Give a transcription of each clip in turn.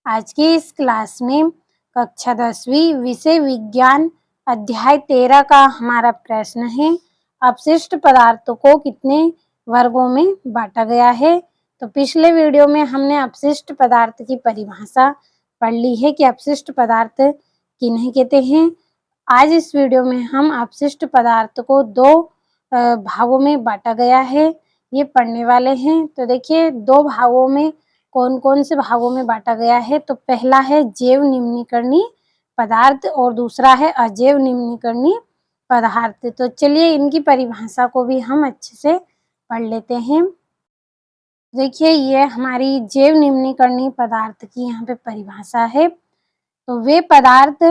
आज की इस क्लास में कक्षा 10वीं विषय विज्ञान अध्याय 13 का हमारा प्रश्न है, अपशिष्ट पदार्थों को कितने वर्गों में बांटा गया है। तो पिछले वीडियो में हमने अपशिष्ट पदार्थ की परिभाषा पढ़ ली है कि अपशिष्ट पदार्थ किन्हें कहते हैं। आज इस वीडियो में हम अपशिष्ट पदार्थ को दो भागों में बांटा गया है, ये पढ़ने वाले हैं। तो देखिए, दो भागों में कौन कौन से भागों में बांटा गया है। तो पहला है जैव निम्नीकरणीय पदार्थ और दूसरा है अजैव निम्नीकरणीय पदार्थ। तो चलिए इनकी परिभाषा को भी हम अच्छे से पढ़ लेते हैं। देखिए, ये हमारी जैव निम्नीकरणीय पदार्थ की यहाँ पे परिभाषा है। तो वे पदार्थ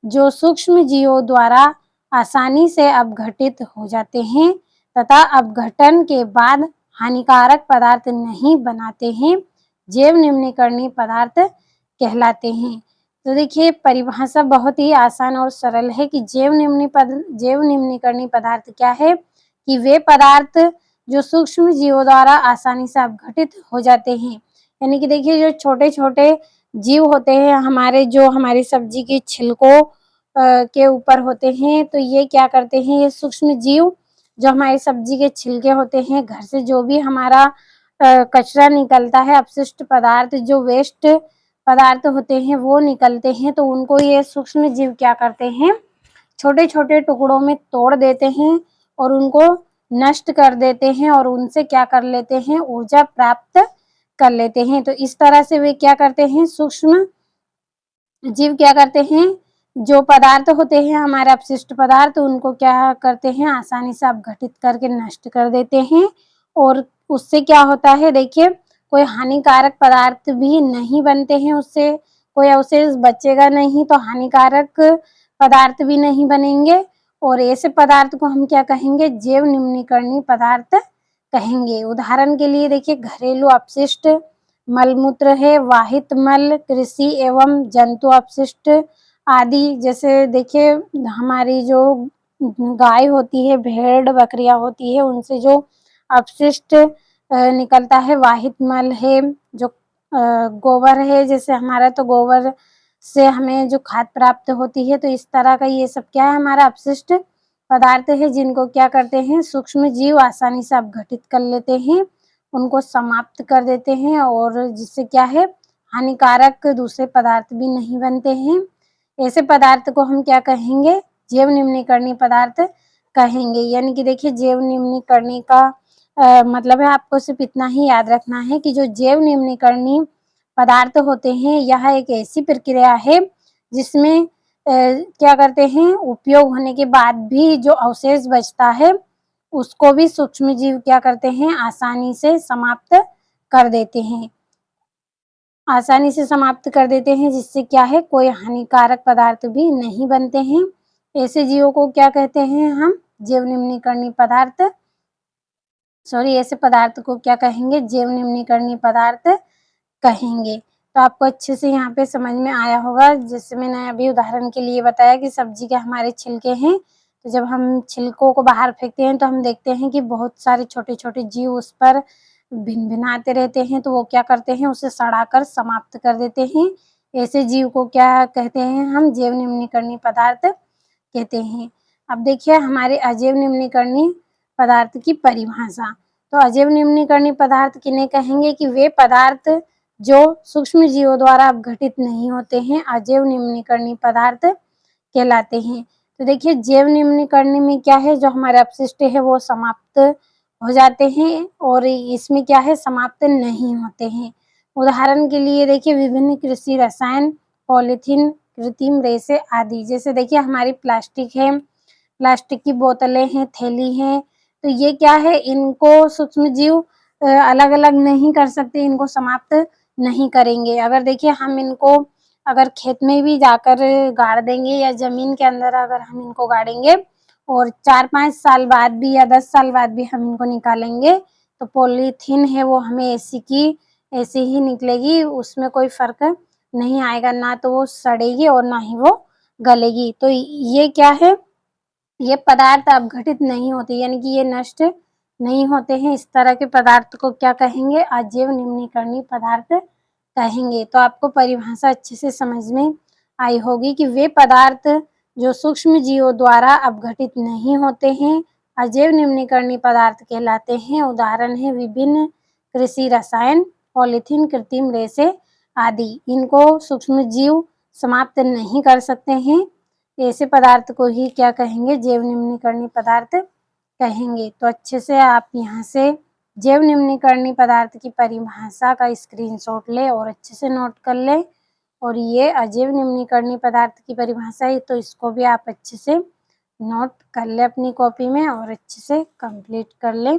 जो सूक्ष्म जीवों द्वारा आसानी से अपघटित हो जाते हैं तथा अपघटन के बाद हानिकारक पदार्थ नहीं बनाते हैं, जैव निम्नीकरणीय पदार्थ कहलाते हैं। तो देखिए, परिभाषा बहुत ही आसान और सरल है कि जैव निम्नीकरणीय पदार्थ क्या है कि वे पदार्थ जो सूक्ष्म जीवों द्वारा आसानी से अपघटित हो जाते हैं। यानी कि देखिए, जो छोटे छोटे जीव होते हैं हमारी सब्जी के छिलकों के ऊपर होते हैं, तो ये क्या करते हैं, ये सूक्ष्म जीव जो हमारी सब्जी के छिलके होते हैं, घर से जो भी हमारा कचरा निकलता है, अपशिष्ट पदार्थ जो वेस्ट पदार्थ होते हैं वो निकलते हैं, तो उनको ये सूक्ष्म जीव क्या करते हैं, छोटे छोटे टुकड़ों में तोड़ देते हैं और उनको नष्ट कर देते हैं और उनसे क्या कर लेते हैं, ऊर्जा प्राप्त कर लेते हैं। तो इस तरह से वे क्या करते हैं, सूक्ष्म जीव क्या करते हैं, जो पदार्थ होते हैं हमारे अपशिष्ट पदार्थ, उनको क्या करते हैं, आसानी से अपघटित करके नष्ट कर देते हैं। और उससे क्या होता है, देखिए, कोई हानिकारक पदार्थ भी नहीं बनते हैं, उससे कोई अवशेष बचेगा नहीं, तो हानिकारक पदार्थ भी नहीं बनेंगे। और ऐसे पदार्थ को हम क्या कहेंगे, जैव निम्नीकरणीय पदार्थ कहेंगे। उदाहरण के लिए देखिए, घरेलू अपशिष्ट मलमूत्र है, वाहित मल, कृषि एवं जंतु अपशिष्ट आदि। जैसे देखिए, हमारी जो गाय होती है, भेड़ बकरियां होती है, उनसे जो अपशिष्ट निकलता है, वाहित मल है, जो गोबर है, जैसे हमारा तो गोबर से हमें जो खाद प्राप्त होती है, तो इस तरह का ये सब क्या है, हमारा अपशिष्ट पदार्थ है, जिनको क्या करते हैं, सूक्ष्म जीव आसानी से अपघटित कर लेते हैं, उनको समाप्त कर देते हैं, और जिससे क्या है, हानिकारक दूसरे पदार्थ भी नहीं बनते हैं। ऐसे पदार्थ को हम क्या कहेंगे, जैव निम्नीकरणीय पदार्थ कहेंगे। यानी कि देखिए, जैव निम्नीकरणीय का मतलब है, आपको सिर्फ इतना ही याद रखना है कि जो जैव निम्नीकरणीय पदार्थ होते हैं, यह एक ऐसी प्रक्रिया है जिसमें क्या करते हैं, उपयोग होने के बाद भी जो अवशेष बचता है उसको भी सूक्ष्म जीव क्या करते हैं, आसानी से समाप्त कर देते हैं, आसानी से समाप्त कर देते हैं, जिससे क्या है, कोई हानिकारक पदार्थ भी नहीं बनते हैं। ऐसे जीवों को क्या कहते हैं हम, जैव निम्नीकरणीय पदार्थ, ऐसे पदार्थ को क्या कहेंगे, जैव निम्नीकरणीय पदार्थ कहेंगे। तो आपको अच्छे से यहाँ पे समझ में आया होगा। जैसे मैंने अभी उदाहरण के लिए बताया कि सब्जी के हमारे छिलके हैं, तो जब हम छिलकों को बाहर फेंकते हैं तो हम देखते हैं कि बहुत सारे छोटे छोटे जीव उस पर भिनभिनाते रहते हैं, तो वो क्या करते हैं, उसे सड़ाकर समाप्त कर देते हैं। ऐसे जीव को क्या कहते हैं, हम जैव निम्नीकरणीय पदार्थ कहते हैं। अब देखिए, हमारे अजैव निम्नीकरणीय पदार्थ की परिभाषा। तो अजैव निम्नीकरणीय पदार्थ किन्हें कहेंगे कि वे पदार्थ जो सूक्ष्म जीवों द्वारा अपघटित नहीं होते हैं, अजैव निम्नीकरणीय पदार्थ कहलाते हैं। तो देखिए, जैव निम्नीकरणीय में क्या है, जो हमारे अपशिष्ट है वो समाप्त हो जाते हैं, और इसमें क्या है, समाप्त नहीं होते हैं। उदाहरण के लिए देखिए, विभिन्न कृषि रसायन, पॉलीथीन, कृत्रिम रेशे आदि। जैसे देखिए, हमारी प्लास्टिक है, प्लास्टिक की बोतलें हैं, थैली हैं, तो ये क्या है, इनको सूक्ष्म जीव अलग अलग नहीं कर सकते, इनको समाप्त नहीं करेंगे। अगर देखिए, हम इनको अगर खेत में भी जाकर गाड़ देंगे या जमीन के अंदर अगर हम इनको गाड़ेंगे और 4-5 साल बाद भी या 10 साल बाद भी हम इनको निकालेंगे, तो पॉलीथीन है वो हमें ऐसी ही निकलेगी, उसमें कोई फर्क नहीं आएगा, ना तो वो सड़ेगी और ना ही वो गलेगी। तो ये क्या है, ये पदार्थ अपघटित नहीं होते, यानी कि ये नष्ट नहीं होते हैं। इस तरह के पदार्थ को क्या कहेंगे, अजैव निम्नीकरणीय पदार्थ कहेंगे। तो आपको परिभाषा अच्छे से समझ में आई होगी कि वे पदार्थ जो सूक्ष्म जीवों द्वारा अपघटित नहीं होते हैं, अजैव निम्नीकरणीय पदार्थ कहलाते हैं। उदाहरण है विभिन्न कृषि रसायन, पॉलीथीन, कृत्रिम रेशे आदि। इनको सूक्ष्म जीव समाप्त नहीं कर सकते हैं। ऐसे पदार्थ को ही क्या कहेंगे? जैव निम्नीकरणीय पदार्थ कहेंगे। तो अच्छे से आप यहाँ से जैव निम्नीकरणीय पदार्थ की परिभाषा का स्क्रीनशॉट ले और अच्छे से नोट कर ले। और ये अजैव निम्नीकरणीय पदार्थ की परिभाषा है, तो इसको भी आप अच्छे से नोट कर ले अपनी कॉपी में और अच्छे से कंप्लीट कर ले।